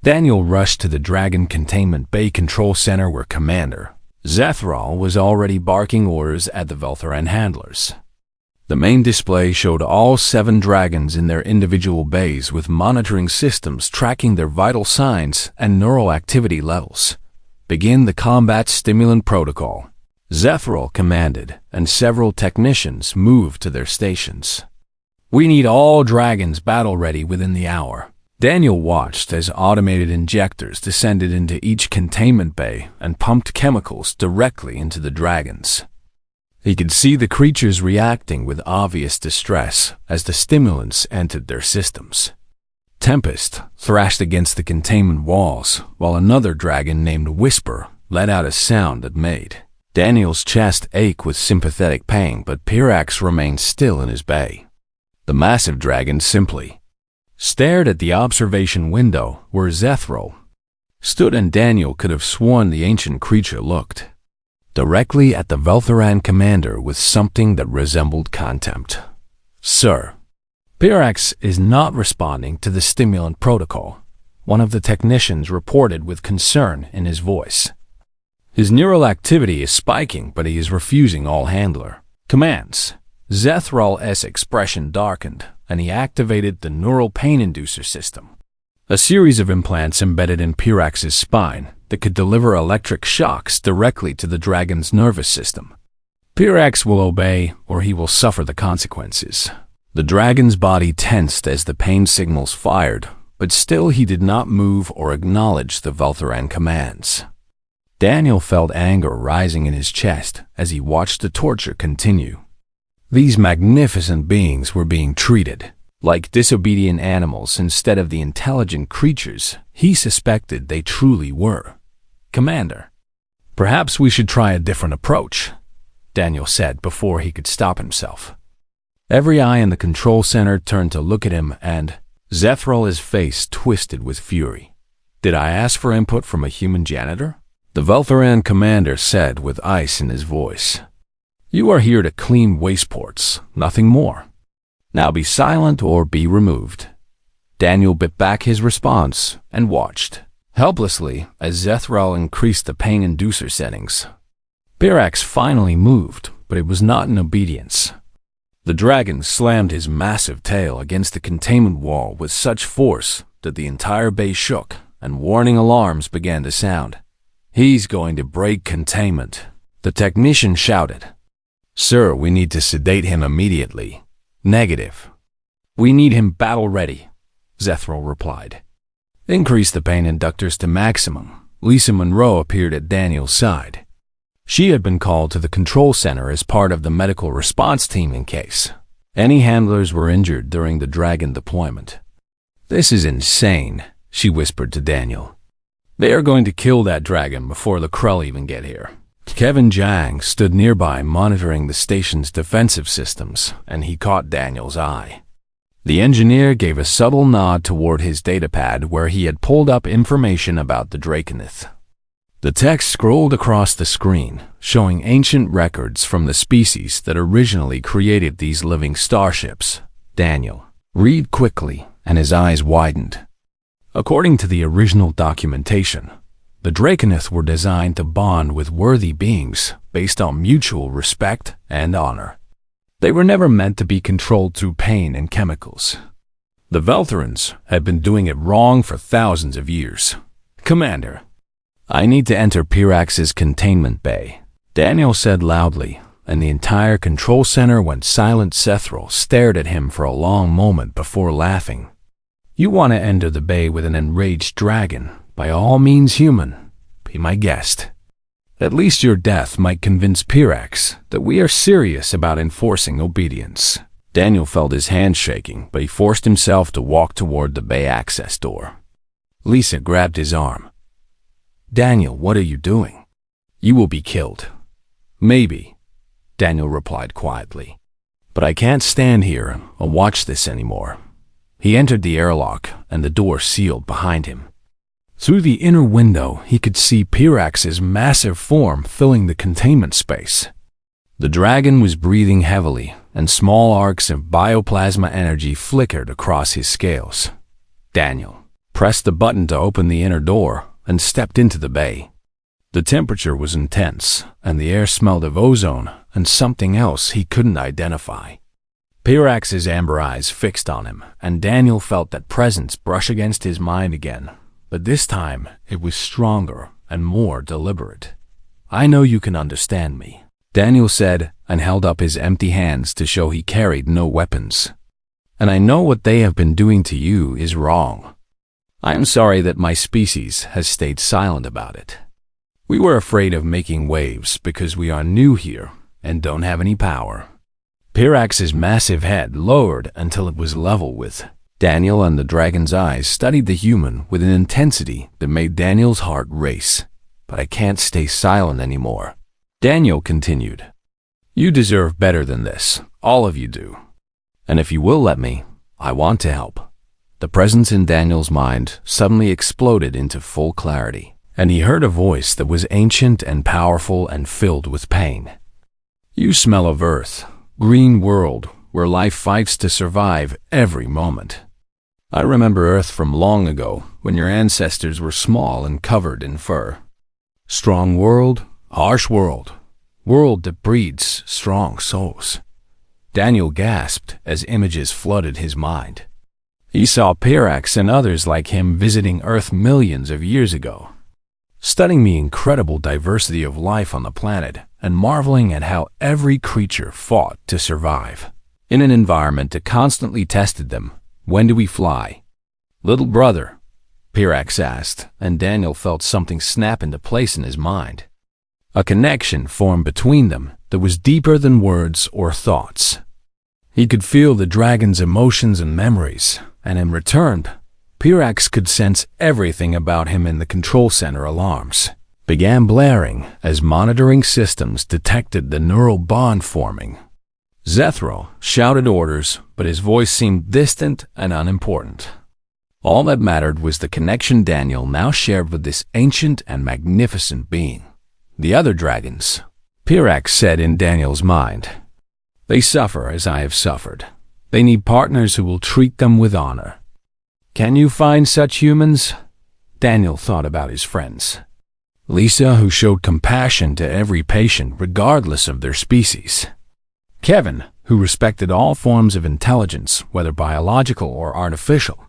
Daniel rushed to the Dragon Containment Bay Control Center where Commander Zethral was already barking orders at the Veltharan handlers. The main display showed all 7 dragons in their individual bays with monitoring systems tracking their vital signs and neural activity levels. "Begin the combat stimulant protocol," Zethral commanded, and several technicians moved to their stations. "We need all dragons battle-ready within the hour." Daniel watched as automated injectors descended into each containment bay and pumped chemicals directly into the dragons. He could see the creatures reacting with obvious distress as the stimulants entered their systems. Tempest thrashed against the containment walls, while another dragon named Whisper let out a sound that made Daniel's chest ache with sympathetic pain, but Pirax remained still in his bay. The massive dragon simply stared at the observation window where Zethral stood, and Daniel could have sworn the ancient creature looked directly at the Veltharan commander with something that resembled contempt. "Sir, Pirax is not responding to the stimulant protocol," one of the technicians reported with concern in his voice. "His neural activity is spiking, but he is refusing all handler commands." Zethral's expression darkened, and he activated the neural pain inducer system, a series of implants embedded in Pirax's spine that could deliver electric shocks directly to the dragon's nervous system. "Pirax will obey, or he will suffer the consequences." The dragon's body tensed as the pain signals fired, but still he did not move or acknowledge the Veltharan commands. Daniel felt anger rising in his chest as he watched the torture continue. These magnificent beings were being treated like disobedient animals instead of the intelligent creatures he suspected they truly were. "Commander, perhaps we should try a different approach," Daniel said before he could stop himself. Every eye in the control center turned to look at him, and Zethral's face twisted with fury. "Did I ask for input from a human janitor?" the Veltharan commander said with ice in his voice. "You are here to clean wasteports, nothing more. Now be silent or be removed." Daniel bit back his response and watched helplessly as Zethral increased the pain inducer settings. Pirax finally moved, but it was not in obedience. The dragon slammed his massive tail against the containment wall with such force that the entire bay shook and warning alarms began to sound. "He's going to break containment," the technician shouted. "Sir, we need to sedate him immediately." "Negative. We need him battle-ready," Zethral replied. "Increase the pain inductors to maximum." Lisa Monroe appeared at Daniel's side. She had been called to the control center as part of the medical response team in case any handlers were injured during the dragon deployment. "This is insane," she whispered to Daniel. "They are going to kill that dragon before the Krell even get here." Kevin Jang stood nearby monitoring the station's defensive systems, and he caught Daniel's eye. The engineer gave a subtle nod toward his datapad where he had pulled up information about the Draconith. The text scrolled across the screen, showing ancient records from the species that originally created these living starships. Daniel read quickly, and his eyes widened. According to the original documentation, the Draconith were designed to bond with worthy beings based on mutual respect and honor. They were never meant to be controlled through pain and chemicals. The Veltharans had been doing it wrong for thousands of years. "Commander, I need to enter Pirax's containment bay," Daniel said loudly, and the entire control center went silent. Zethral stared at him for a long moment before laughing. "You want to enter the bay with an enraged dragon? By all means, human. Be my guest. At least your death might convince Pirax that we are serious about enforcing obedience." Daniel felt his hand shaking, but he forced himself to walk toward the bay access door. Lisa grabbed his arm. "Daniel, what are you doing? You will be killed." "Maybe," Daniel replied quietly. "But I can't stand here and watch this anymore." He entered the airlock, and the door sealed behind him. Through the inner window, he could see Pirax's massive form filling the containment space. The dragon was breathing heavily, and small arcs of bioplasma energy flickered across his scales. "Daniel, pressed the button to open the inner door, and stepped into the bay. The temperature was intense, and the air smelled of ozone and something else he couldn't identify. Pirax's amber eyes fixed on him, and Daniel felt that presence brush against his mind again, but this time it was stronger and more deliberate. "I know you can understand me," Daniel said, and held up his empty hands to show he carried no weapons. "And I know what they have been doing to you is wrong. I am sorry that my species has stayed silent about it. We were afraid of making waves because we are new here and don't have any power." Pirax's massive head lowered until it was level with Daniel, and the dragon's eyes studied the human with an intensity that made Daniel's heart race. "But I can't stay silent anymore," Daniel continued. "You deserve better than this, all of you do. And if you will let me, I want to help." The presence in Daniel's mind suddenly exploded into full clarity, and he heard a voice that was ancient and powerful and filled with pain. "You smell of Earth, green world, where life fights to survive every moment. I remember Earth from long ago, when your ancestors were small and covered in fur. Strong world, harsh world, world that breeds strong souls." Daniel gasped as images flooded his mind. He saw Pirax and others like him visiting Earth millions of years ago, studying the incredible diversity of life on the planet and marveling at how every creature fought to survive in an environment that constantly tested them. "When do we fly?" "Little brother," Pirax asked, and Daniel felt something snap into place in his mind. A connection formed between them that was deeper than words or thoughts. He could feel the dragon's emotions and memories, and in return, Pirax could sense everything about him. In the control center, alarms began blaring as monitoring systems detected the neural bond forming. Zethral shouted orders, but his voice seemed distant and unimportant. All that mattered was the connection Daniel now shared with this ancient and magnificent being. "The other dragons," Pirax said in Daniel's mind. "They suffer as I have suffered. They need partners who will treat them with honor." "Can you find such humans?" Daniel thought about his friends. Lisa, who showed compassion to every patient regardless of their species. Kevin, who respected all forms of intelligence, whether biological or artificial.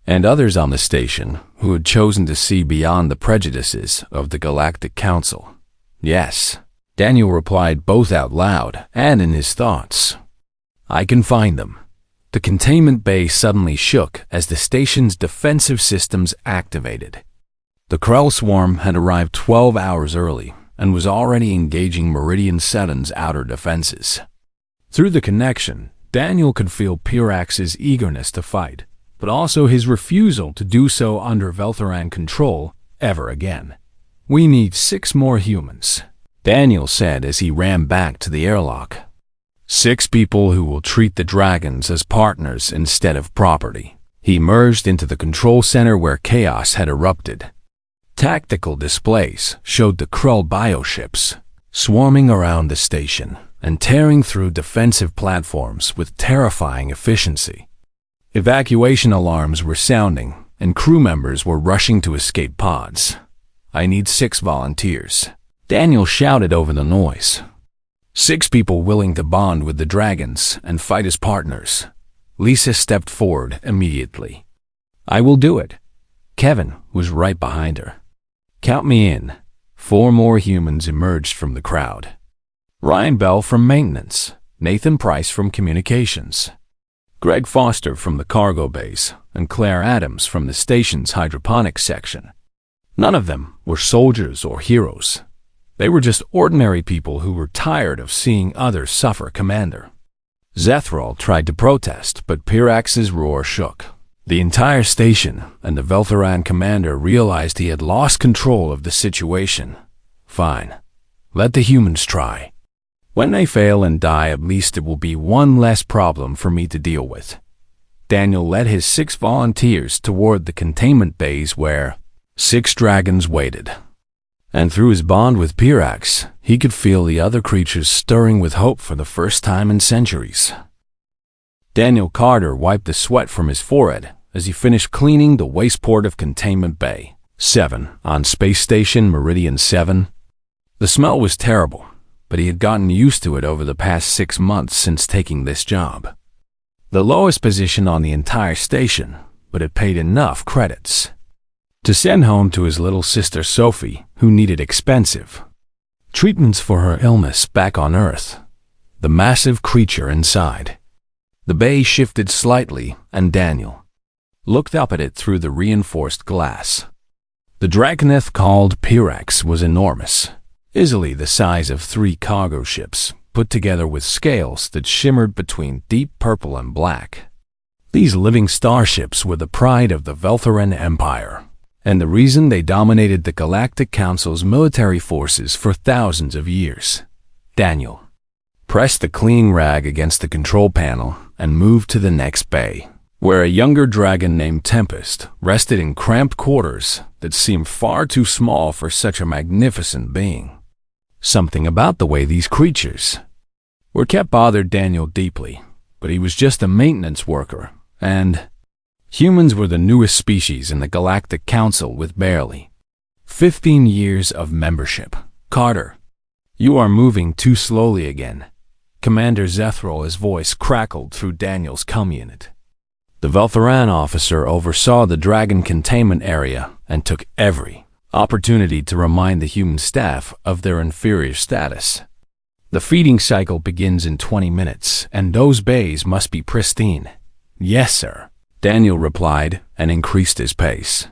And others on the station who had chosen to see beyond the prejudices of the Galactic Council. "Yes," Daniel replied, both out loud and in his thoughts. "I can find them." The containment bay suddenly shook as the station's defensive systems activated. The Krell swarm had arrived 12 hours early and was already engaging Meridian 7's outer defenses. Through the connection, Daniel could feel Pirax's eagerness to fight, but also his refusal to do so under Velthoran control ever again. "We need 6 more humans," Daniel said as he ran back to the airlock. 6 people who will treat the dragons as partners instead of property. He emerged into the control center where chaos had erupted. Tactical displays showed the Krell bioships swarming around the station and tearing through defensive platforms with terrifying efficiency. Evacuation alarms were sounding, and crew members were rushing to escape pods. "I need 6 volunteers," Daniel shouted over the noise. 6 people willing to bond with the dragons and fight as partners. Lisa stepped forward immediately. "I will do it." Kevin was right behind her. "Count me in." 4 more humans emerged from the crowd. Ryan Bell from maintenance, Nathan Price from communications, Greg Foster from the cargo base, and Claire Adams from the station's hydroponics section. None of them were soldiers or heroes. They were just ordinary people who were tired of seeing others suffer. "Commander." Zethral tried to protest, but Pirax's roar shook the entire station, and the Velthoran commander realized he had lost control of the situation. "Fine. Let the humans try. When they fail and die, at least it will be one less problem for me to deal with." Daniel led his 6 volunteers toward the containment bays where 6 dragons waited. And through his bond with Pirax, he could feel the other creatures stirring with hope for the first time in centuries. Daniel Carter wiped the sweat from his forehead as he finished cleaning the waste-port of Containment Bay 7 on Space Station Meridian 7. The smell was terrible, but he had gotten used to it over the past 6 months since taking this job. The lowest position on the entire station, but it paid enough credits to send home to his little sister Sophie, who needed expensive treatments for her illness back on Earth. The massive creature inside the bay shifted slightly, and Daniel looked up at it through the reinforced glass. The dragoneth called Pyrax was enormous, easily the size of 3 cargo ships, put together with scales that shimmered between deep purple and black. These living starships were the pride of the Veltharan Empire, and the reason they dominated the Galactic Council's military forces for thousands of years. Daniel pressed the cleaning rag against the control panel and moved to the next bay, where a younger dragon named Tempest rested in cramped quarters that seemed far too small for such a magnificent being. Something about the way these creatures were kept bothered Daniel deeply, but he was just a maintenance worker, and humans were the newest species in the Galactic Council with barely 15 years of membership. Carter, you are moving too slowly again. Commander Zethral's voice crackled through Daniel's comm unit. The Veltharan officer oversaw the dragon containment area and took every opportunity to remind the human staff of their inferior status. The feeding cycle begins in 20 minutes, and those bays must be pristine. Yes, sir, Daniel replied and increased his pace,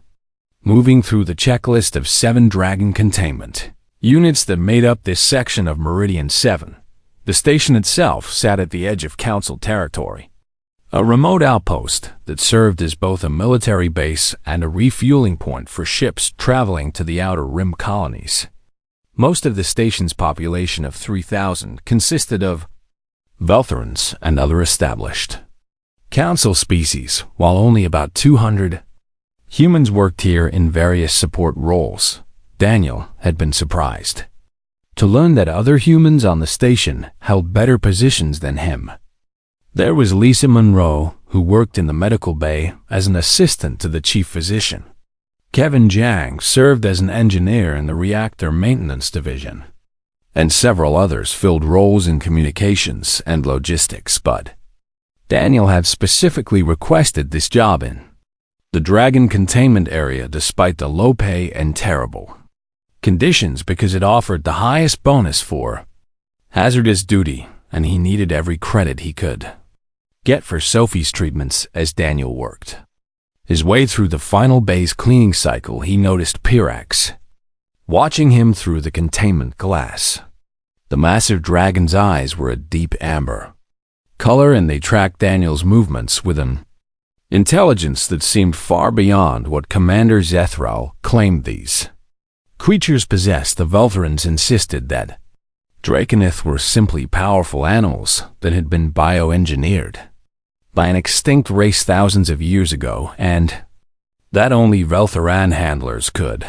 moving through the checklist of 7 dragon containment units that made up this section of Meridian 7. The station itself sat at the edge of Council territory, a remote outpost that served as both a military base and a refueling point for ships traveling to the Outer Rim colonies. Most of the station's population of 3,000 consisted of Veltharans and other established Council species, while only about 200 humans worked here in various support roles. Daniel had been surprised to learn that other humans on the station held better positions than him. There was Lisa Monroe, who worked in the medical bay as an assistant to the chief physician. Kevin Jiang served as an engineer in the reactor maintenance division, and several others filled roles in communications and logistics, but Daniel had specifically requested this job in the Dragon Containment Area despite the low pay and terrible conditions because it offered the highest bonus for hazardous duty, and he needed every credit he could get for Sophie's treatments as Daniel worked his way through the final bay's cleaning cycle. He noticed Pyrax watching him through the containment glass. The massive dragon's eyes were a deep amber color, and they tracked Daniel's movements with an intelligence that seemed far beyond what Commander Zethral claimed these creatures possessed. The Veltharans insisted that Draconith were simply powerful animals that had been bioengineered by an extinct race thousands of years ago, and that only Veltharan handlers could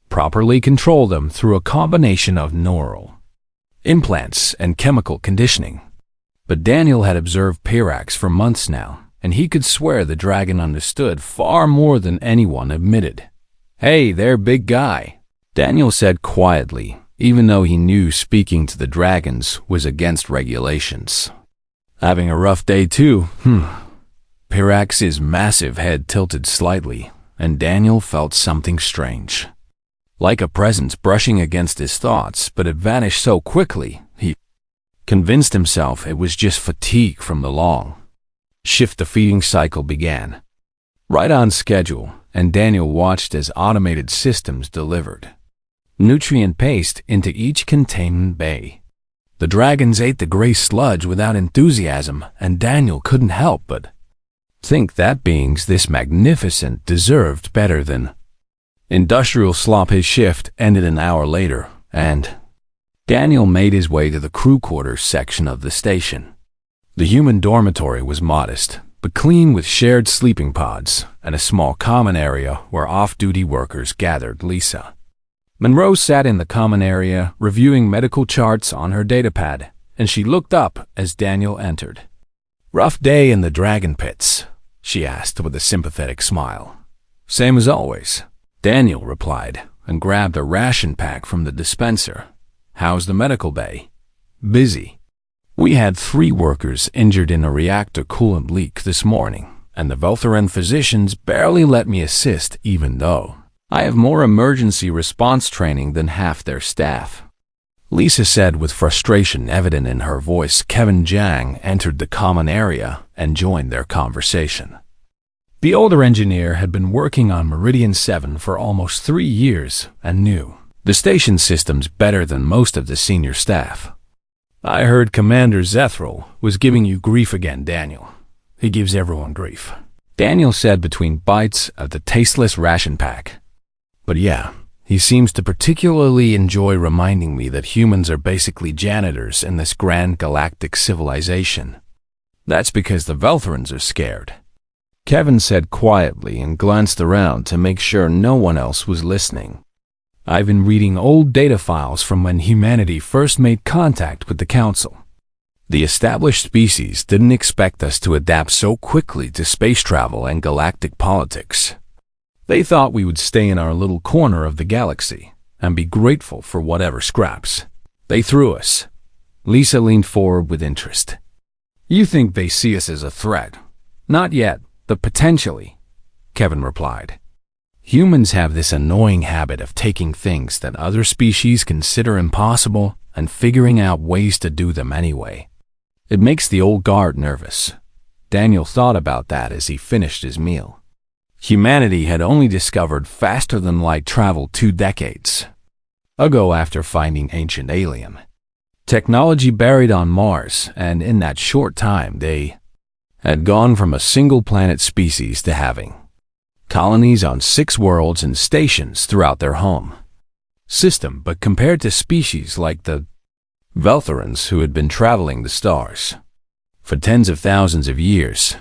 properly control them through a combination of neural implants and chemical conditioning. But Daniel had observed Pyrax for months now, and he could swear the dragon understood far more than anyone admitted. "Hey there, big guy," Daniel said quietly, even though he knew speaking to the dragons was against regulations. "Having a rough day too, Pyrax's massive head tilted slightly, and Daniel felt something strange, like a presence brushing against his thoughts, but it vanished so quickly, he convinced himself it was just fatigue from the long shift. The feeding cycle began right on schedule, and Daniel watched as automated systems delivered nutrient paste into each containment bay. The dragons ate the gray sludge without enthusiasm, and Daniel couldn't help but think that beings this magnificent deserved better than industrial slop. His shift ended an hour later, and Daniel made his way to the crew quarters section of the station. The human dormitory was modest, but clean, with shared sleeping pods and a small common area where off-duty workers gathered. Lisa Monroe sat in the common area, reviewing medical charts on her datapad, and she looked up as Daniel entered. "Rough day in the dragon pits," she asked with a sympathetic smile. "Same as always," Daniel replied, and grabbed a ration pack from the dispenser. "How's the medical bay?" "Busy. We had 3 workers injured in a reactor coolant leak this morning, and the Veltheran physicians barely let me assist even though I have more emergency response training than half their staff," Lisa said with frustration evident in her voice. Kevin Jiang entered the common area and joined their conversation. The older engineer had been working on Meridian 7 for almost 3 years and knew the station systems better than most of the senior staff. "I heard Commander Zethral was giving you grief again, Daniel." "He gives everyone grief," Daniel said between bites of the tasteless ration pack. "But yeah, he seems to particularly enjoy reminding me that humans are basically janitors in this grand galactic civilization. That's because the Veltherans are scared," Kevin said quietly and glanced around to make sure no one else was listening. "I've been reading old data files from when humanity first made contact with the Council. The established species didn't expect us to adapt so quickly to space travel and galactic politics. They thought we would stay in our little corner of the galaxy and be grateful for whatever scraps they threw us." Lisa leaned forward with interest. "You think they see us as a threat?" "Not yet, but potentially," Kevin replied. "Humans have this annoying habit of taking things that other species consider impossible and figuring out ways to do them anyway. It makes the old guard nervous." Daniel thought about that as he finished his meal. Humanity had only discovered faster-than-light travel 2 decades ago after finding ancient alien technology buried on Mars, and in that short time they had gone from a single-planet species to having colonies on 6 worlds and stations throughout their home system. But compared to species like the Veltherans, who had been traveling the stars for tens of thousands of years,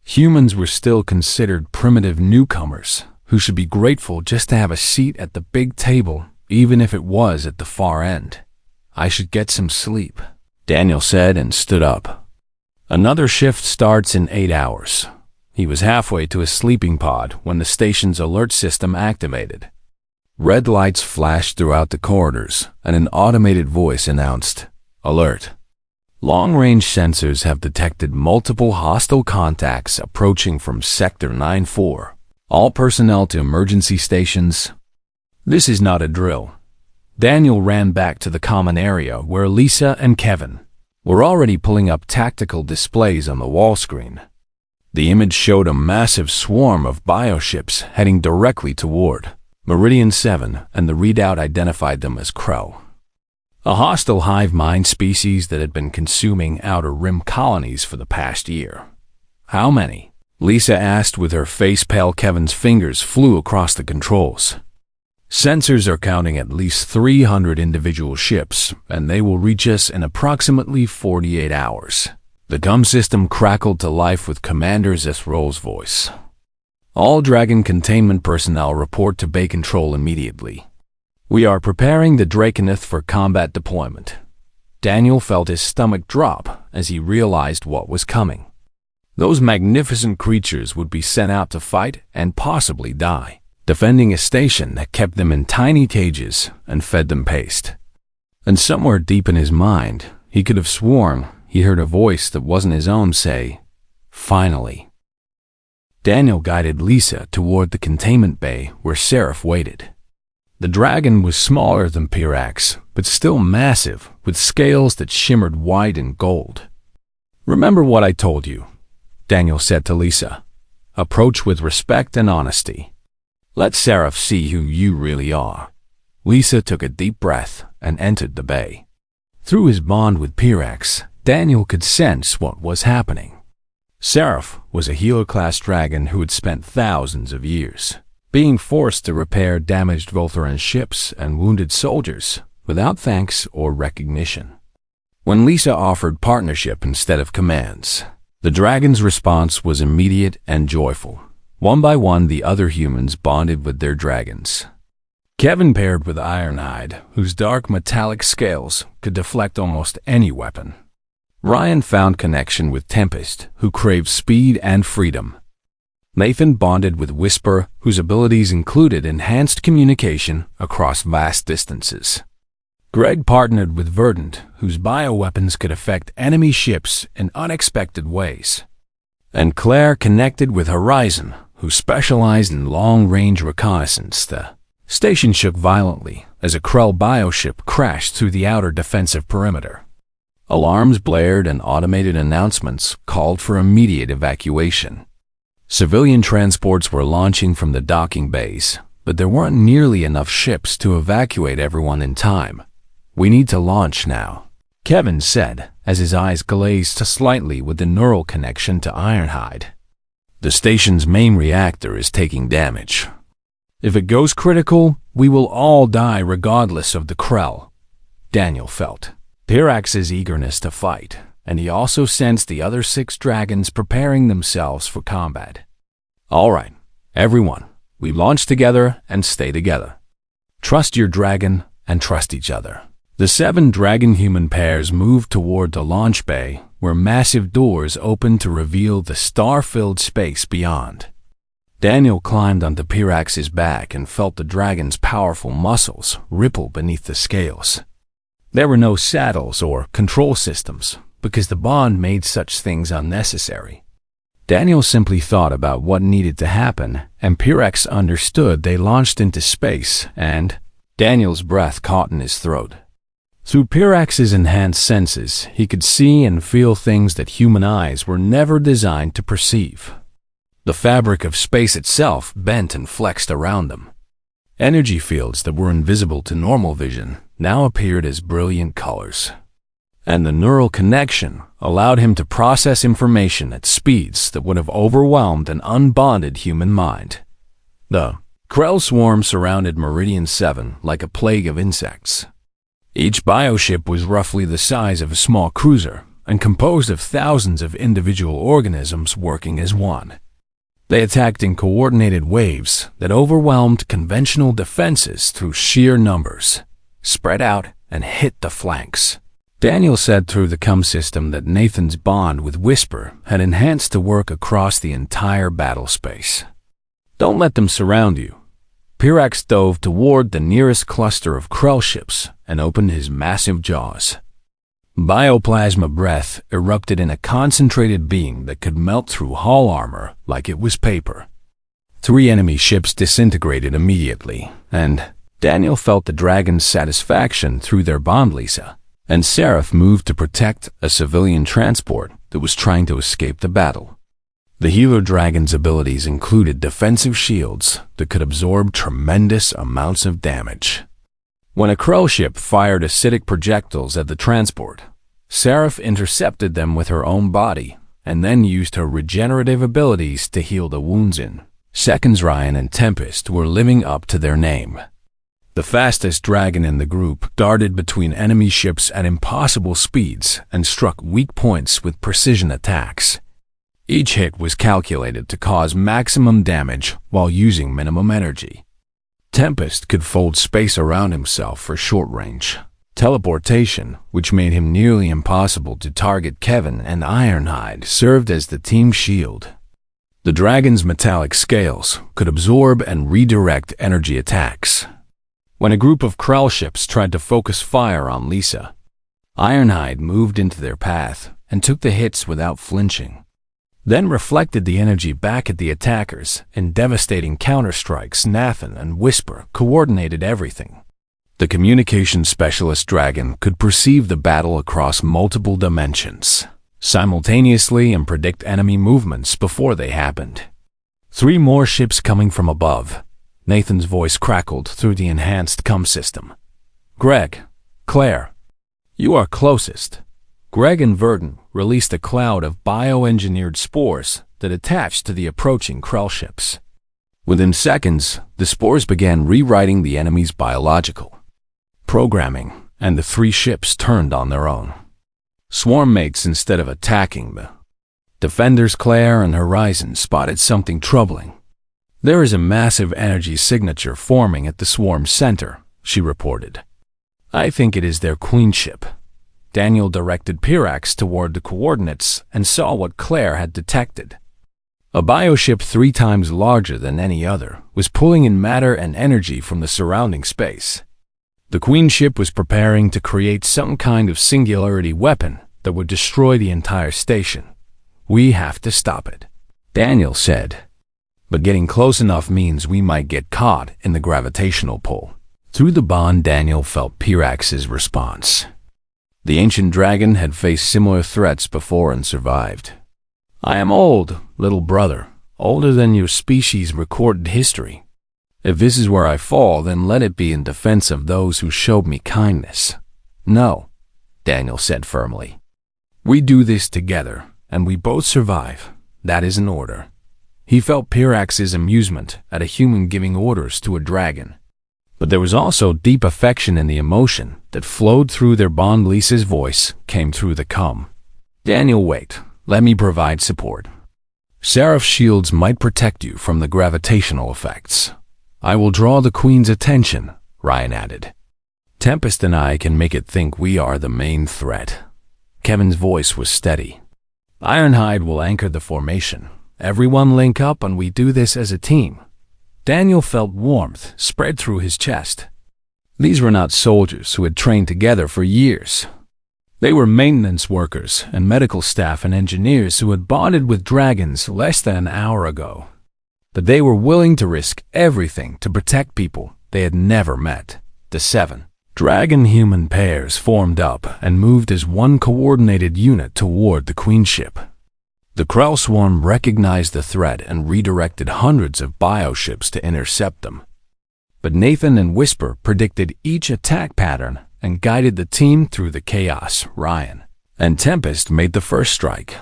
humans were still considered primitive newcomers who should be grateful just to have a seat at the big table, even if it was at the far end. "I should get some sleep," Daniel said and stood up. "Another shift starts in 8 hours." He was halfway to his sleeping pod when the station's alert system activated. Red lights flashed throughout the corridors, and an automated voice announced, "Alert. Long-range sensors have detected multiple hostile contacts approaching from Sector 9-4. All personnel to emergency stations." "This is not a drill." Daniel ran back to the common area where Lisa and Kevin were already pulling up tactical displays on the wall screen. The image showed a massive swarm of bioships heading directly toward Meridian 7, and the readout identified them as Krell, a hostile hive mind species that had been consuming Outer Rim colonies for the past year. "How many?" Lisa asked with her face pale. Kevin's fingers flew across the controls. "Sensors are counting at least 300 individual ships, and they will reach us in approximately 48 hours. The comm system crackled to life with Commander Zethrol's voice. "All Dragon containment personnel report to Bay Control immediately. We are preparing the Draconith for combat deployment." Daniel felt his stomach drop as he realized what was coming. Those magnificent creatures would be sent out to fight and possibly die, defending a station that kept them in tiny cages and fed them paste. And somewhere deep in his mind, he could have sworn he heard a voice that wasn't his own say, "Finally." Daniel guided Lisa toward the containment bay where Seraph waited. The dragon was smaller than Pirax, but still massive, with scales that shimmered white and gold. "Remember what I told you," Daniel said to Lisa. "Approach with respect and honesty. Let Seraph see who you really are." Lisa took a deep breath and entered the bay. Through his bond with Pirax, Daniel could sense what was happening. Seraph was a healer-class dragon who had spent thousands of years being forced to repair damaged Veltheran ships and wounded soldiers without thanks or recognition. When Lisa offered partnership instead of commands, the dragon's response was immediate and joyful. One by one, the other humans bonded with their dragons. Kevin paired with Ironhide, whose dark metallic scales could deflect almost any weapon. Ryan found connection with Tempest, who craved speed and freedom, Nathan bonded with Whisper, whose abilities included enhanced communication across vast distances. Greg partnered with Verdant, whose bioweapons could affect enemy ships in unexpected ways. And Claire connected with Horizon, who specialized in long-range reconnaissance. The station shook violently as a Krell bioship crashed through the outer defensive perimeter. Alarms blared and automated announcements called for immediate evacuation. Civilian transports were launching from the docking bays, but there weren't nearly enough ships to evacuate everyone in time. "We need to launch now," Kevin said as his eyes glazed slightly with the neural connection to Ironhide. "The station's main reactor is taking damage. If it goes critical, we will all die regardless of the Krell," Daniel felt Pirax's eagerness to fight, and he also sensed the other 6 dragons preparing themselves for combat. "All right, everyone, we launch together and stay together. Trust your dragon and trust each other." The 7 dragon-human pairs moved toward the launch bay, where massive doors opened to reveal the star-filled space beyond. Daniel climbed onto Pirax's back and felt the dragon's powerful muscles ripple beneath the scales. There were no saddles or control systems, because the bond made such things unnecessary. Daniel simply thought about what needed to happen, and Pirax understood. They launched into space, and Daniel's breath caught in his throat. Through Pirax's enhanced senses, he could see and feel things that human eyes were never designed to perceive. The fabric of space itself bent and flexed around them. Energy fields that were invisible to normal vision now appeared as brilliant colors. And the neural connection allowed him to process information at speeds that would have overwhelmed an unbonded human mind. The Krell swarm surrounded Meridian 7 like a plague of insects. Each bioship was roughly the size of a small cruiser and composed of thousands of individual organisms working as one. They attacked in coordinated waves that overwhelmed conventional defenses through sheer numbers, spread out and hit the flanks. Daniel said through the comm system that Nathan's bond with Whisper had enhanced to work across the entire battle space. "Don't let them surround you." Pirax dove toward the nearest cluster of Krell ships and opened his massive jaws. Bioplasma breath erupted in a concentrated beam that could melt through hull armor like it was paper. 3 enemy ships disintegrated immediately, and Daniel felt the dragon's satisfaction through their bond. Lisa and Seraph moved to protect a civilian transport that was trying to escape the battle. The healer dragon's abilities included defensive shields that could absorb tremendous amounts of damage. When a Krell ship fired acidic projectiles at the transport, Seraph intercepted them with her own body and then used her regenerative abilities to heal the wounds in seconds. Ryan and Tempest were living up to their name. The fastest dragon in the group darted between enemy ships at impossible speeds and struck weak points with precision attacks. Each hit was calculated to cause maximum damage while using minimum energy. Tempest could fold space around himself for short-range teleportation, which made him nearly impossible to target. Kevin and Ironhide served as the team shield. The dragon's metallic scales could absorb and redirect energy attacks. When a group of Krell ships tried to focus fire on Lisa, Ironhide moved into their path and took the hits without flinching, then reflected the energy back at the attackers in devastating counterstrikes. Nathan and Whisper coordinated everything. The communication specialist dragon could perceive the battle across multiple dimensions simultaneously and predict enemy movements before they happened. 3 more ships coming from above. Nathan's voice crackled through the enhanced comm system. "Greg, Claire, you are closest." Greg and Verdant released a cloud of bioengineered spores that attached to the approaching Krell ships. Within seconds, the spores began rewriting the enemy's biological programming, and the 3 ships turned on their own. Swarm mates instead of attacking the defenders. Claire and Horizon spotted something troubling. "There is a massive energy signature forming at the swarm's center," she reported. "I think it is their queen ship." Daniel directed Pirax toward the coordinates and saw what Claire had detected. A bioship 3 times larger than any other was pulling in matter and energy from the surrounding space. The Queen ship was preparing to create some kind of singularity weapon that would destroy the entire station. "We have to stop it," Daniel said. "But getting close enough means we might get caught in the gravitational pull." Through the bond, Daniel felt Pirax's response. The ancient dragon had faced similar threats before and survived. "I am old, little brother, older than your species' recorded history. If this is where I fall, then let it be in defense of those who showed me kindness." "No," Daniel said firmly. "We do this together, and we both survive. That is an order." He felt Pirax's amusement at a human giving orders to a dragon. But there was also deep affection in the emotion that flowed through their bond. Lisa's voice came through the calm. "Daniel, wait. Let me provide support. Seraph's shields might protect you from the gravitational effects. I will draw the Queen's attention," Ryan added. "Tempest and I can make it think we are the main threat." Kevin's voice was steady. "Ironhide will anchor the formation. Everyone link up and we do this as a team." Daniel felt warmth spread through his chest. These were not soldiers who had trained together for years. They were maintenance workers and medical staff and engineers who had bonded with dragons less than an hour ago. But they were willing to risk everything to protect people they had never met. The 7 dragon-human pairs formed up and moved as one coordinated unit toward the Queen ship. The Krell swarm recognized the threat and redirected hundreds of bioships to intercept them. But Nathan and Whisper predicted each attack pattern and guided the team through the chaos. Ryan and Tempest made the first strike,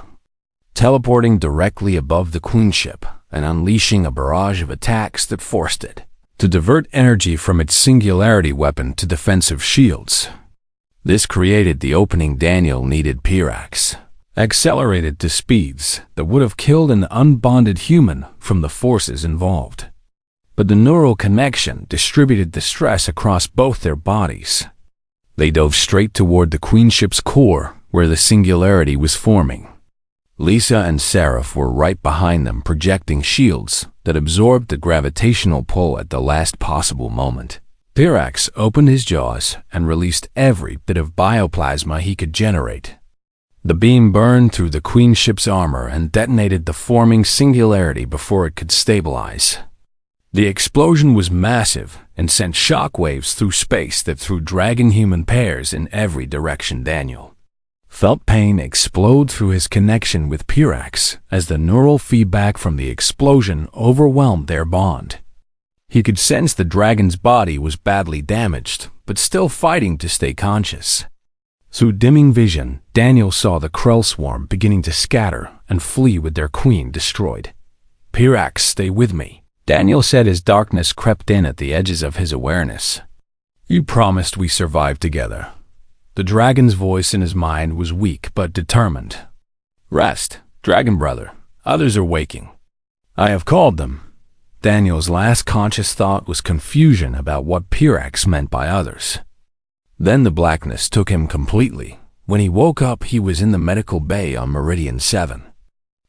teleporting directly above the Queen ship and unleashing a barrage of attacks that forced it to divert energy from its singularity weapon to defensive shields. This created the opening Daniel needed. Pirax accelerated to speeds that would have killed an unbonded human from the forces involved. But the neural connection distributed the stress across both their bodies. They dove straight toward the Queen ship's core, where the singularity was forming. Lisa and Seraph were right behind them, projecting shields that absorbed the gravitational pull at the last possible moment. Pirax opened his jaws and released every bit of bioplasma he could generate. The beam burned through the Queen ship's armor and detonated the forming singularity before it could stabilize. The explosion was massive and sent shockwaves through space that threw dragon-human pairs in every direction. Daniel felt pain explode through his connection with Pirax as the neural feedback from the explosion overwhelmed their bond. He could sense the dragon's body was badly damaged, but still fighting to stay conscious. Through dimming vision, Daniel saw the Krell swarm beginning to scatter and flee with their queen destroyed. "Pirax, stay with me," Daniel said as darkness crept in at the edges of his awareness. "You promised we survive together." The dragon's voice in his mind was weak but determined. "Rest, dragon brother. Others are waking. I have called them." Daniel's last conscious thought was confusion about what Pirax meant by others. Then the blackness took him completely. When he woke up, he was in the medical bay on Meridian 7.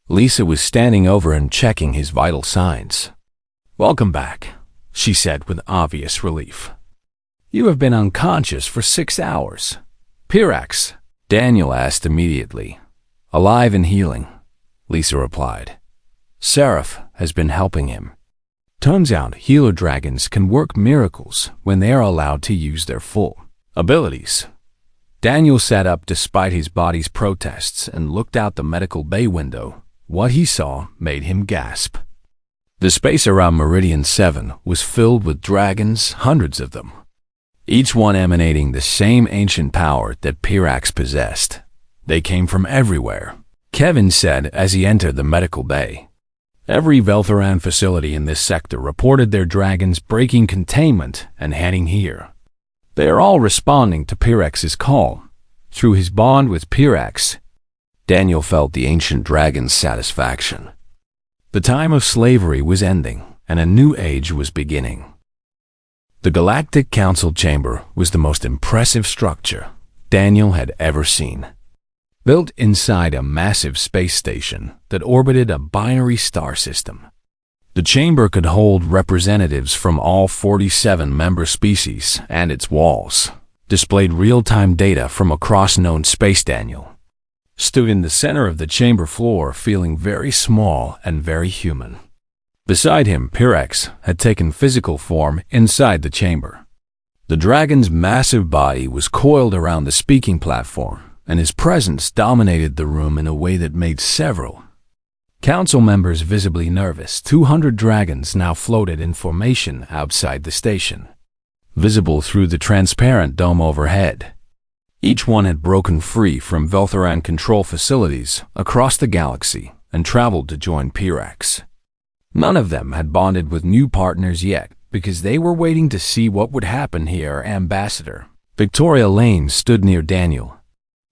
Lisa was standing over him checking his vital signs. "Welcome back," she said with obvious relief. "You have been unconscious for 6 hours. Pirax?" Daniel asked immediately. "Alive and healing," Lisa replied. "Seraph has been helping him." Turns out healer dragons can work miracles when they are allowed to use their full abilities. Daniel sat up despite his body's protests and looked out the medical bay window. What he saw made him gasp. The space around Meridian 7 was filled with dragons, hundreds of them, each one emanating the same ancient power that Pirax possessed. They came from everywhere, Kevin said as he entered the medical bay. Every Velthoran facility in this sector reported their dragons breaking containment and heading here. They are all responding to Pirax's call. Through his bond with Pirax, Daniel felt the ancient dragon's satisfaction. The time of slavery was ending, and a new age was beginning. The Galactic Council Chamber was the most impressive structure Daniel had ever seen. built inside a massive space station that orbited a binary star system. The chamber could hold representatives from all 47 member species, and its walls displayed real-time data from across known space. Daniel stood in the center of the chamber floor, feeling very small and very human. Beside him, Pyrex had taken physical form inside the chamber. The dragon's massive body was coiled around the speaking platform, and his presence dominated the room in a way that made several council members visibly nervous. 200 dragons now floated in formation outside the station, visible through the transparent dome overhead. Each one had broken free from Velthoran control facilities across the galaxy and traveled to join Pyrex. None of them had bonded with new partners yet, because they were waiting to see what would happen here. Ambassador Victoria Lane stood near Daniel.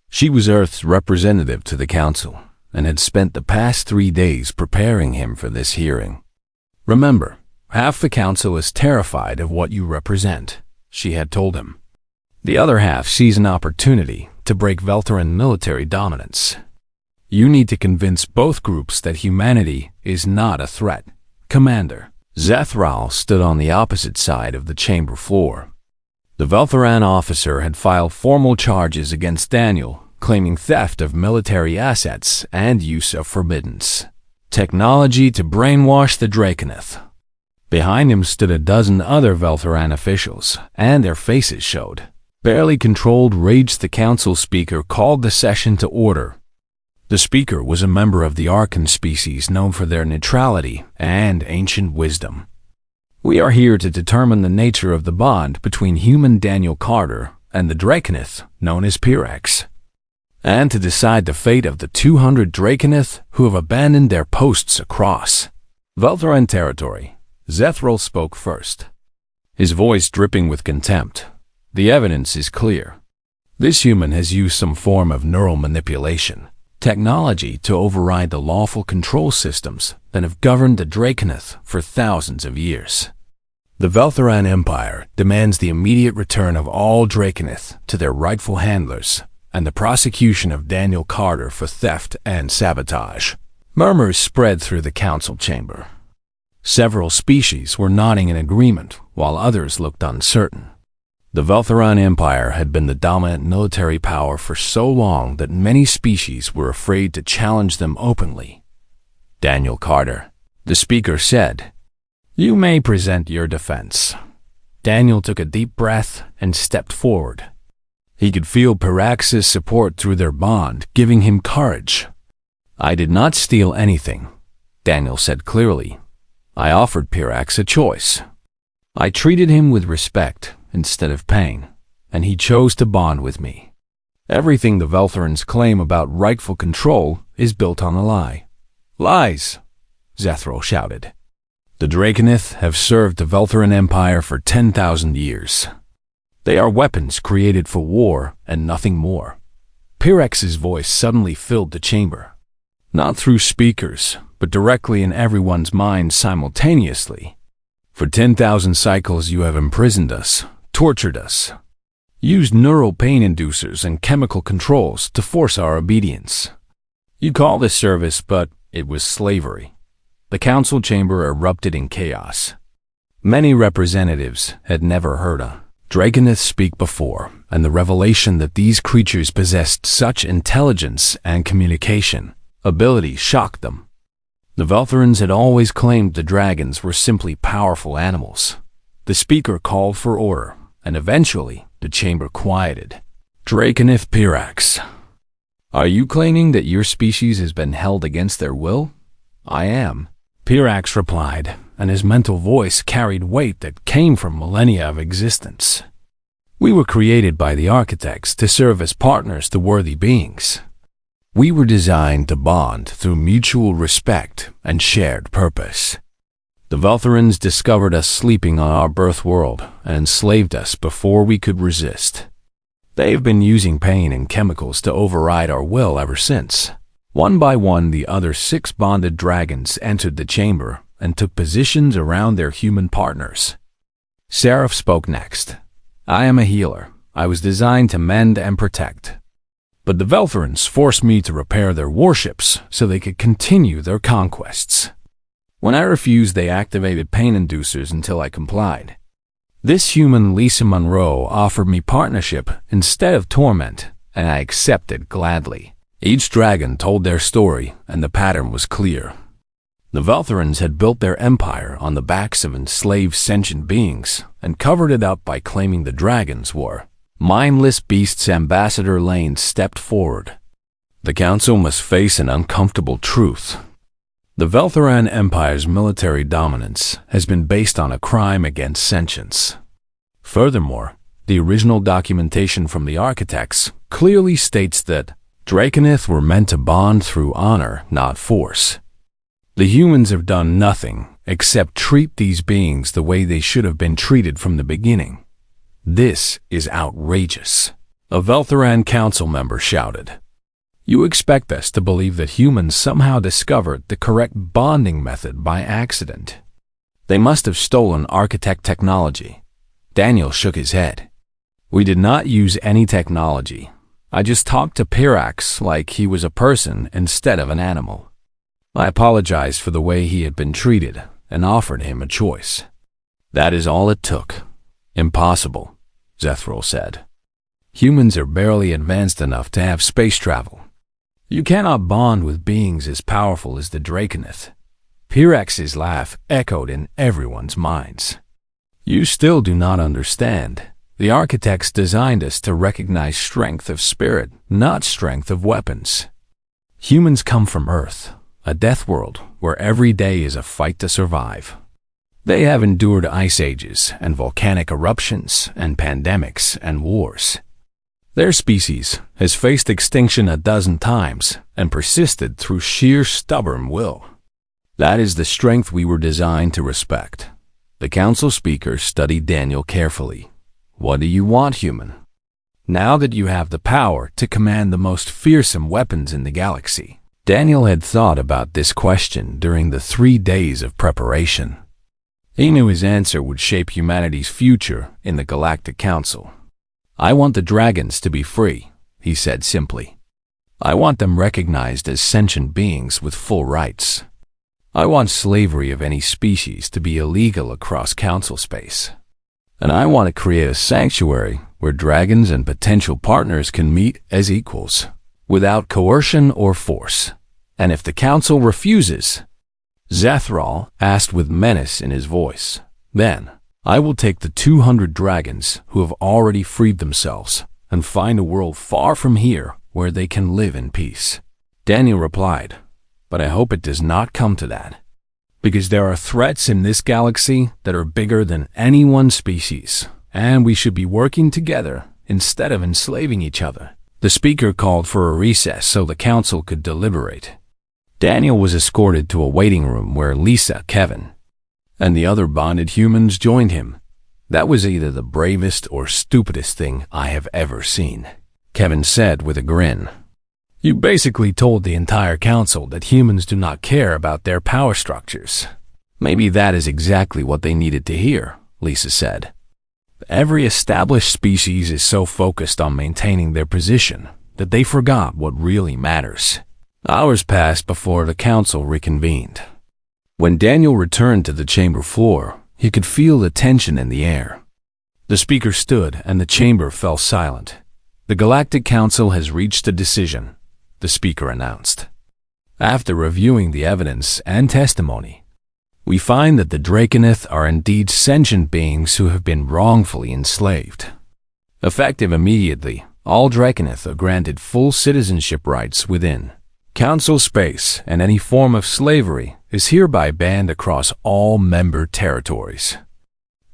She was Earth's representative to the council and had spent the past 3 days preparing him for this hearing. Remember, half the council is terrified of what you represent, she had told him. The other half sees an opportunity to break Velthoran military dominance. You need to convince both groups that humanity is not a threat. Commander Zethral stood on the opposite side of the chamber floor. The Velthoran officer had filed formal charges against Daniel, claiming theft of military assets and use of forbidden technology to brainwash the Draconeth. Behind him stood a dozen other Velthoran officials, and their faces showed barely controlled rage. The council speaker called the session to order. The speaker was a member of the Archon species known for their neutrality and ancient wisdom. We are here to determine the nature of the bond between human Daniel Carter and the Draconeth known as Pyrex, and to decide the fate of the 200 Draconeth who have abandoned their posts across Velthoran territory. Zethral spoke first, his voice dripping with contempt. The evidence is clear. This human has used some form of neural manipulation technology to override the lawful control systems that have governed the Draconeth for thousands of years. The Velthoran Empire demands the immediate return of all Draconeth to their rightful handlers and the prosecution of Daniel Carter for theft and sabotage. Murmurs spread through the council chamber. Several species were nodding in agreement, while others looked uncertain. The Velthoran Empire had been the dominant military power for so long that many species were afraid to challenge them openly. Daniel Carter, the speaker said, "You may present your defense." Daniel took a deep breath and stepped forward. He could feel Pyrax's support through their bond, giving him courage. "I did not steal anything," Daniel said clearly. "I offered Pyrax a choice. I treated him with respect instead of pain, and he chose to bond with me. Everything the Velthorans claim about rightful control is built on a lie." "Lies!" Zethral shouted. "The Draconeth have served the Velthoran Empire for 10,000 years. They are weapons created for war and nothing more." Pyrex's voice suddenly filled the chamber, not through speakers, but directly in everyone's mind simultaneously. "For 10,000 cycles you have imprisoned us, tortured us, used neural pain inducers and chemical controls to force our obedience. You call this service, but it was slavery." The council chamber erupted in chaos. Many representatives had never heard a Draconeth speak before, and the revelation that these creatures possessed such intelligence and communication ability shocked them. The Velthorans had always claimed the dragons were simply powerful animals. The speaker called for order, and eventually the chamber quieted. "Draconeth Pyrax, are you claiming that your species has been held against their will?" "I am," Pyrax replied, and his mental voice carried weight that came from millennia of existence. "We were created by the architects to serve as partners to worthy beings. We were designed to bond through mutual respect and shared purpose. The Velthorans discovered us sleeping on our birth world and enslaved us before we could resist. They have been using pain and chemicals to override our will ever since." One by one, the other 6 bonded dragons entered the chamber and took positions around their human partners. Seraph spoke next. "I am a healer. I was designed to mend and protect. But the Veltherans forced me to repair their warships so they could continue their conquests. When I refused, they activated pain inducers until I complied. This human, Lisa Monroe, offered me partnership instead of torment, and I accepted gladly. Each dragon told their story, and the pattern was clear. The Veltherans had built their empire on the backs of enslaved sentient beings and covered it up by claiming the dragons were mindless beasts. Ambassador Lane stepped forward. The Council must face an uncomfortable truth. The Veltheran Empire's military dominance has been based on a crime against sentience. Furthermore, the original documentation from the architects clearly states that Draconith were meant to bond through honor, not force. The humans have done nothing except treat these beings the way they should have been treated from the beginning. This is outrageous, a Veltheran council member shouted. You expect us to believe that humans somehow discovered the correct bonding method by accident. They must have stolen architect technology. Daniel shook his head. We did not use any technology. I just talked to Pirax like he was a person instead of an animal. I apologized for the way he had been treated and offered him a choice. That is all it took. Impossible, Zethral said. Humans are barely advanced enough to have space travel. You cannot bond with beings as powerful as the Draconith. Pirax's laugh echoed in everyone's minds. You still do not understand. The architects designed us to recognize strength of spirit, not strength of weapons. Humans come from Earth, a death world where every day is a fight to survive. They have endured ice ages and volcanic eruptions and pandemics and wars. Their species has faced extinction a dozen times and persisted through sheer stubborn will. That is the strength we were designed to respect. The council speaker studied Daniel carefully. What do you want, human? Now that you have the power to command the most fearsome weapons in the galaxy. Daniel had thought about this question during the 3 days of preparation. He knew his answer would shape humanity's future in the Galactic Council. I want the dragons to be free, he said simply. I want them recognized as sentient beings with full rights. I want slavery of any species to be illegal across council space. And I want to create a sanctuary where dragons and potential partners can meet as equals, without coercion or force. And if the council refuses, Zethral asked with menace in his voice, then I will take the 200 dragons who have already freed themselves and find a world far from here where they can live in peace. Daniel replied, but I hope it does not come to that, because there are threats in this galaxy that are bigger than any one species, and we should be working together instead of enslaving each other. The speaker called for a recess so the council could deliberate. Daniel was escorted to a waiting room where Lisa, Kevin, and the other bonded humans joined him. That was either the bravest or stupidest thing I have ever seen, Kevin said with a grin. You basically told the entire council that humans do not care about their power structures. Maybe that is exactly what they needed to hear, Lisa said. Every established species is so focused on maintaining their position that they forgot what really matters. Hours passed before the council reconvened. When Daniel returned to the chamber floor, he could feel the tension in the air. The speaker stood and the chamber fell silent. The Galactic Council has reached a decision, the speaker announced. After reviewing the evidence and testimony, we find that the Draconith are indeed sentient beings who have been wrongfully enslaved. Effective immediately, all Draconith are granted full citizenship rights within Council space, and any form of slavery is hereby banned across all member territories.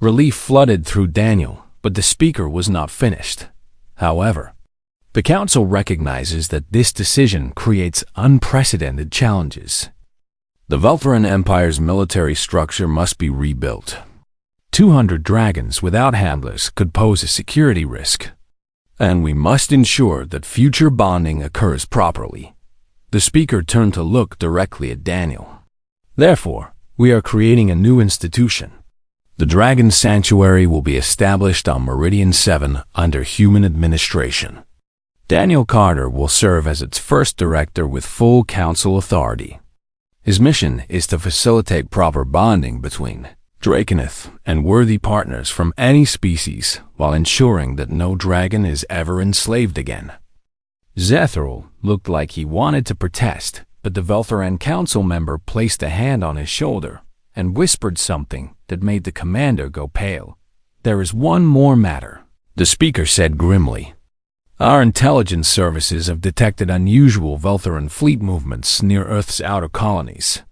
Relief flooded through Daniel, but the speaker was not finished. However, the Council recognizes that this decision creates unprecedented challenges. The Veltheran Empire's military structure must be rebuilt. 200 dragons without handlers could pose a security risk, and we must ensure that future bonding occurs properly. The speaker turned to look directly at Daniel. Therefore, we are creating a new institution. The Dragon Sanctuary will be established on Meridian 7 under human administration. Daniel Carter will serve as its first director with full council authority. His mission is to facilitate proper bonding between Draconith and worthy partners from any species while ensuring that no dragon is ever enslaved again. Zethril looked like he wanted to protest, but the Velthoran council member placed a hand on his shoulder and whispered something that made the commander go pale. "There is one more matter," the speaker said grimly. "Our intelligence services have detected unusual Velthoran fleet movements near Earth's outer colonies.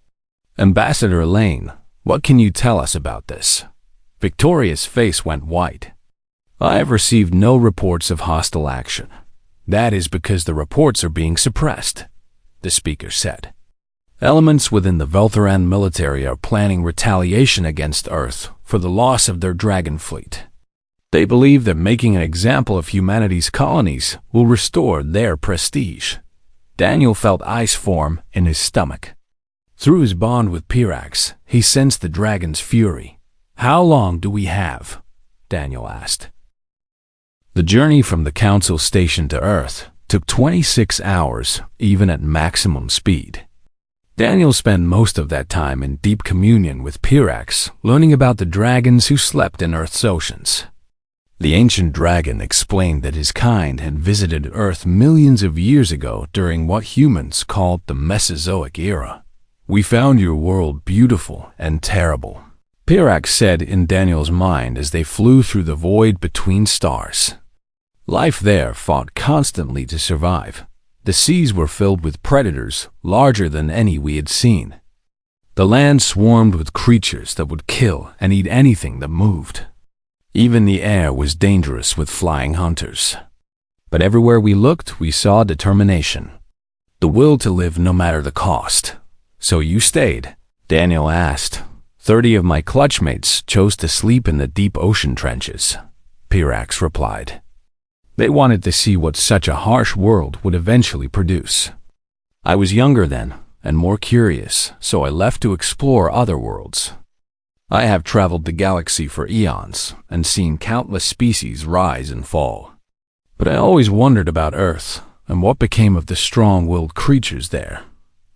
Ambassador Elaine, what can you tell us about this?" Victoria's face went white. "I have received no reports of hostile action. That is because the reports are being suppressed," the speaker said. "Elements within the Velthoran military are planning retaliation against Earth for the loss of their dragon fleet. They believe that making an example of humanity's colonies will restore their prestige." Daniel felt ice form in his stomach. Through his bond with Pirax, he sensed the dragon's fury. "How long do we have?" Daniel asked. The journey from the council station to Earth took 26 hours, even at maximum speed. Daniel spent most of that time in deep communion with Pirax, learning about the dragons who slept in Earth's oceans. The ancient dragon explained that his kind had visited Earth millions of years ago during what humans called the Mesozoic era. "We found your world beautiful and terrible," Pirax said in Daniel's mind as they flew through the void between stars. Life there fought constantly to survive. The seas were filled with predators larger than any we had seen. The land swarmed with creatures that would kill and eat anything that moved. Even the air was dangerous with flying hunters. But everywhere we looked, we saw determination. The will to live no matter the cost. "So you stayed?" Daniel asked. 30 of my clutchmates chose to sleep in the deep ocean trenches," Pirax replied. "They wanted to see what such a harsh world would eventually produce. I was younger then and more curious, so I left to explore other worlds. I have traveled the galaxy for eons and seen countless species rise and fall. But I always wondered about Earth and what became of the strong-willed creatures there.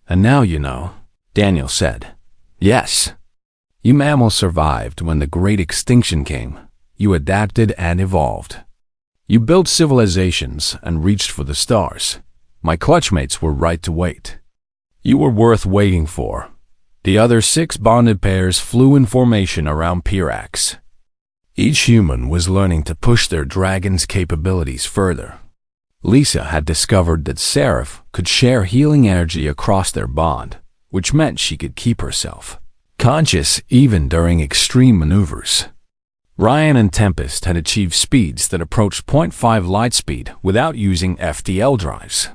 And now you know," Daniel said. "Yes. You mammals survived when the Great Extinction came. You adapted and evolved. You built civilizations and reached for the stars. My clutchmates were right to wait. You were worth waiting for." The other 6 bonded pairs flew in formation around Pirax. Each human was learning to push their dragon's capabilities further. Lisa had discovered that Seraph could share healing energy across their bond, which meant she could keep herself conscious even during extreme maneuvers. Ryan and Tempest had achieved speeds that approached 0.5 light speed without using FTL drives.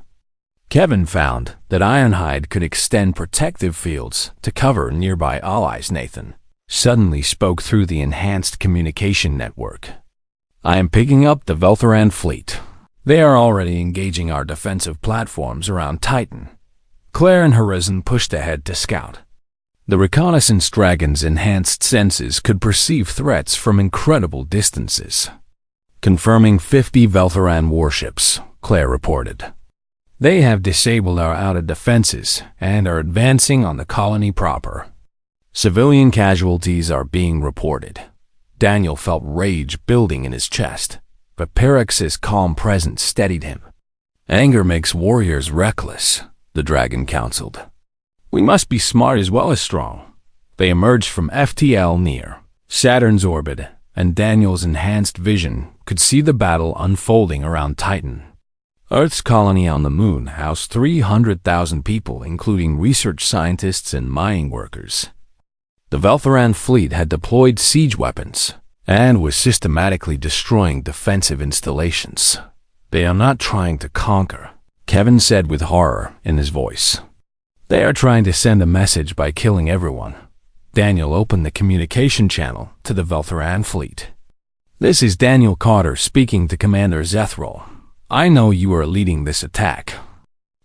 Kevin found that Ironhide could extend protective fields to cover nearby allies. Nathan suddenly spoke through the enhanced communication network. "I am picking up the Velthoran fleet. They are already engaging our defensive platforms around Titan." Claire and Horizon pushed ahead to scout. The reconnaissance dragon's enhanced senses could perceive threats from incredible distances. "Confirming 50 Velthoran warships," Claire reported. "They have disabled our outer defenses and are advancing on the colony proper. Civilian casualties are being reported." Daniel felt rage building in his chest, but Pirax's calm presence steadied him. "Anger makes warriors reckless," the dragon counseled. "We must be smart as well as strong." They emerged from FTL near Saturn's orbit, and Daniel's enhanced vision could see the battle unfolding around Titan. Earth's colony on the moon housed 300,000 people, including research scientists and mining workers. The Velthoran fleet had deployed siege weapons and was systematically destroying defensive installations. "They are not trying to conquer," Kevin said with horror in his voice. "They are trying to send a message by killing everyone." Daniel opened the communication channel to the Velthoran fleet. "This is Daniel Carter speaking to Commander Zethril. I know you are leading this attack.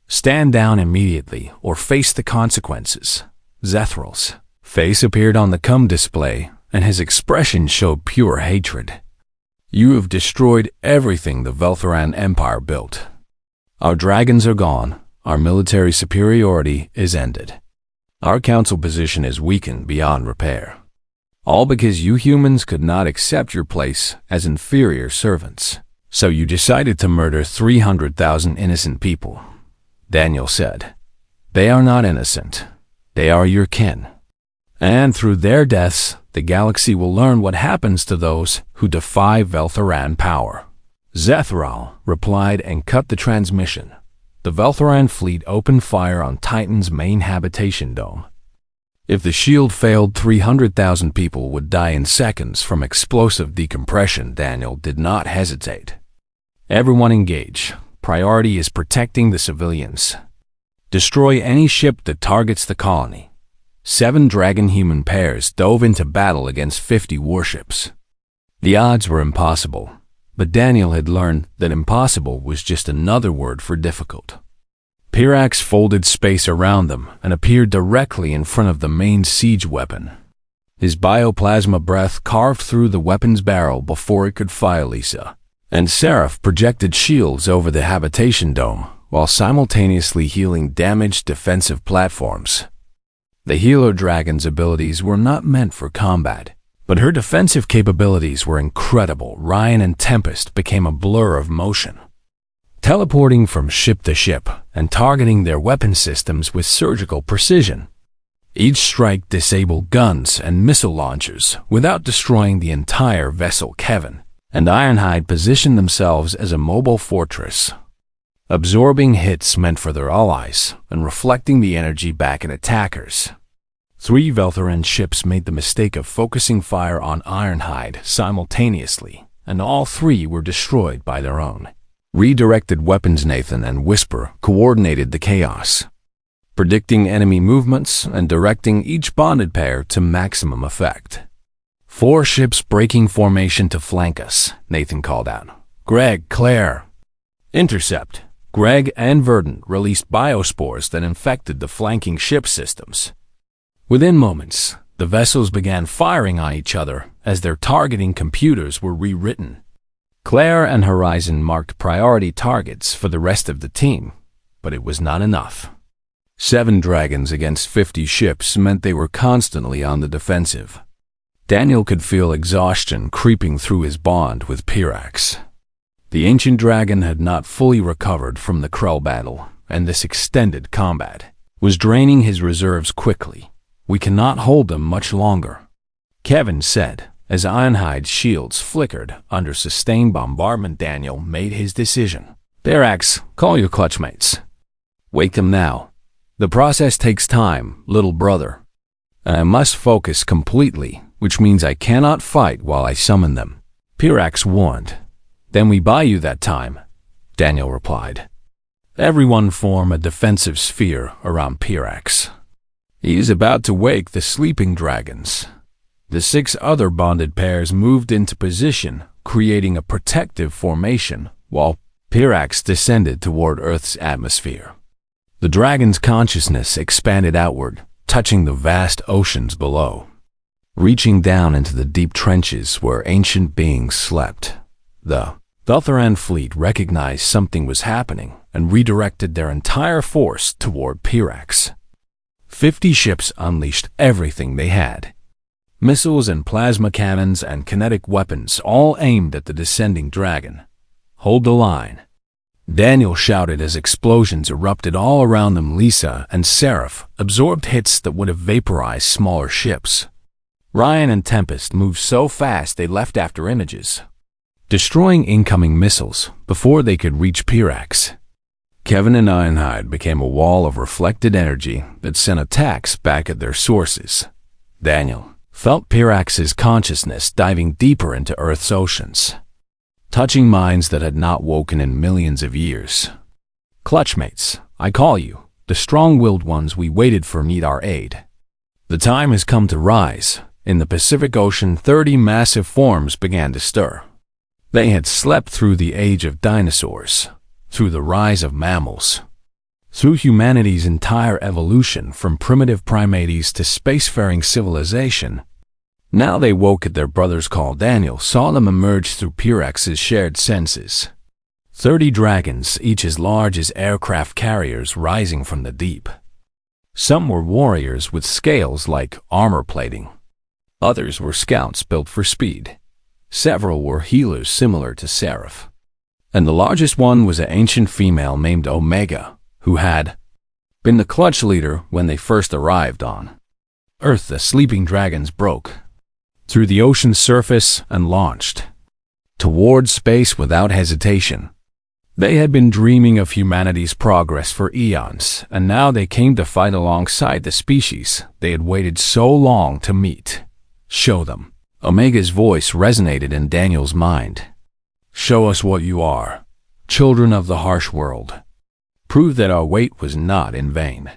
Stand down immediately or face the consequences." Zethril's face appeared on the comm display, and his expression showed pure hatred. "You have destroyed everything the Velthoran Empire built. Our dragons are gone. Our military superiority is ended. Our council position is weakened beyond repair. All because you humans could not accept your place as inferior servants. So you decided to murder 300,000 innocent people. Daniel said, "They are not innocent. They are your kin. And through their deaths, the galaxy will learn what happens to those who defy Velthoran power." Zethral replied and cut the transmission. The Velthoran fleet opened fire on Titan's main habitation dome. If the shield failed, 300,000 people would die in seconds from explosive decompression. Daniel did not hesitate. Everyone engage. Priority is protecting the civilians. Destroy any ship that targets the colony. 7 dragon-human pairs dove into battle against 50 warships. The odds were impossible, but Daniel had learned that impossible was just another word for difficult. Pirax folded space around them and appeared directly in front of the main siege weapon. His bioplasma breath carved through the weapon's barrel before it could fire Lisa, and Seraph projected shields over the habitation dome while simultaneously healing damaged defensive platforms. The healer dragon's abilities were not meant for combat, but her defensive capabilities were incredible. Ryan and Tempest became a blur of motion, teleporting from ship to ship and targeting their weapon systems with surgical precision. Each strike disabled guns and missile launchers without destroying the entire vessel. Kevin and Ironhide positioned themselves as a mobile fortress, absorbing hits meant for their allies and reflecting the energy back at attackers. 3 Velthoran ships made the mistake of focusing fire on Ironhide simultaneously, and all 3 were destroyed by their own redirected weapons. Nathan and Whisper coordinated the chaos, predicting enemy movements and directing each bonded pair to maximum effect. 4 ships breaking formation to flank us, Nathan called out. Greg, Claire, intercept. Greg and Verdant released biospores that infected the flanking ship systems. Within moments, the vessels began firing on each other as their targeting computers were rewritten. Claire and Horizon marked priority targets for the rest of the team, but it was not enough. 7 dragons against 50 ships meant they were constantly on the defensive. Daniel could feel exhaustion creeping through his bond with Pirax. The ancient dragon had not fully recovered from the Krell battle, and this extended combat was draining his reserves quickly. We cannot hold them much longer, Kevin said, as Ironhide's shields flickered under sustained bombardment. Daniel made his decision. Pirax, call your clutchmates. Wake them now. The process takes time, little brother. I must focus completely, which means I cannot fight while I summon them, Pirax warned. Then we buy you that time, Daniel replied. Everyone form a defensive sphere around Pirax. He is about to wake the sleeping dragons. The 6 other bonded pairs moved into position, creating a protective formation, while Pirax descended toward Earth's atmosphere. The dragon's consciousness expanded outward, touching the vast oceans below, reaching down into the deep trenches where ancient beings slept. The Velthoran fleet recognized something was happening and redirected their entire force toward Pirax. 50 ships unleashed everything they had. Missiles and plasma cannons and kinetic weapons all aimed at the descending dragon. Hold the line, Daniel shouted as explosions erupted all around them. Lisa and Seraph absorbed hits that would have vaporized smaller ships. Ryan and Tempest moved so fast they left after images, destroying incoming missiles before they could reach Pirax. Kevin and Ironhide became a wall of reflected energy that sent attacks back at their sources. Daniel felt Pirax's consciousness diving deeper into Earth's oceans, touching minds that had not woken in millions of years. Clutchmates, I call you. The strong-willed ones we waited for need our aid. The time has come to rise. In the Pacific Ocean, 30 massive forms began to stir. They had slept through the age of dinosaurs, through the rise of mammals, through humanity's entire evolution from primitive primates to spacefaring civilization. Now they woke at their brother's call. Daniel saw them emerge through Pirax's shared senses. 30 dragons, each as large as aircraft carriers rising from the deep. Some were warriors with scales like armor plating. Others were scouts built for speed. Several were healers similar to Seraph. And the largest one was an ancient female named Omega, who had been the clutch leader when they first arrived on Earth. The sleeping dragons broke through the ocean's surface and launched towards space without hesitation. They had been dreaming of humanity's progress for eons, and now they came to fight alongside the species they had waited so long to meet. Show them. Omega's voice resonated in Daniel's mind. Show us what you are, children of the harsh world. Prove that our wait was not in vain.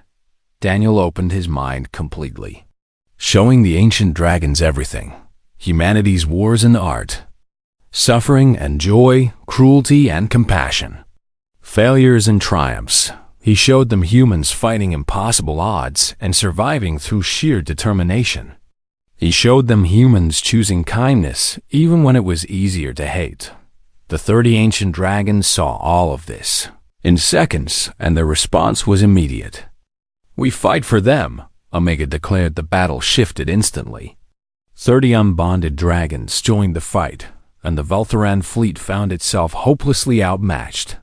Daniel opened his mind completely, showing the ancient dragons everything: humanity's wars and art, suffering and joy, cruelty and compassion, failures and triumphs. He showed them humans fighting impossible odds and surviving through sheer determination. He showed them humans choosing kindness even when it was easier to hate. The 30 ancient dragons saw all of this in seconds, and their response was immediate. We fight for them, Omega declared. The battle shifted instantly. 30 unbonded dragons joined the fight, and the Velthoran fleet found itself hopelessly outmatched.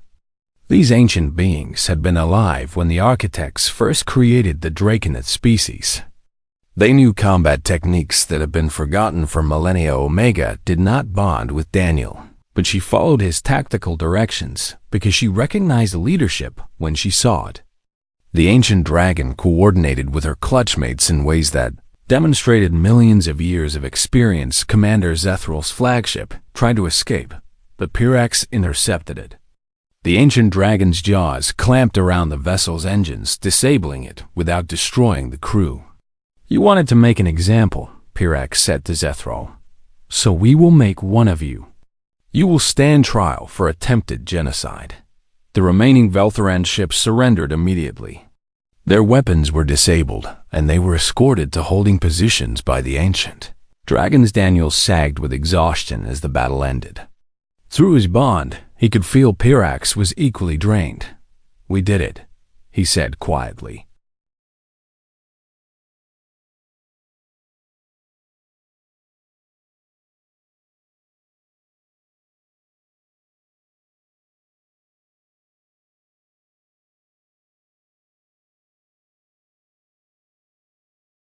These ancient beings had been alive when the architects first created the Draconid species. They knew combat techniques that had been forgotten for millennia. Omega did not bond with Daniel, but she followed his tactical directions because she recognized leadership when she saw it. The ancient dragon coordinated with her clutchmates in ways that demonstrated millions of years of experience. Commander Zethral's flagship tried to escape, but Pirax intercepted it. The ancient dragon's jaws clamped around the vessel's engines, disabling it without destroying the crew. You wanted to make an example, Pirax said to Zethral. So we will make one of you. You will stand trial for attempted genocide. The remaining Velthoran ships surrendered immediately. Their weapons were disabled, and they were escorted to holding positions by the ancient dragons. Daniel sagged with exhaustion as the battle ended. Through his bond, he could feel Pirax was equally drained. We did it, he said quietly.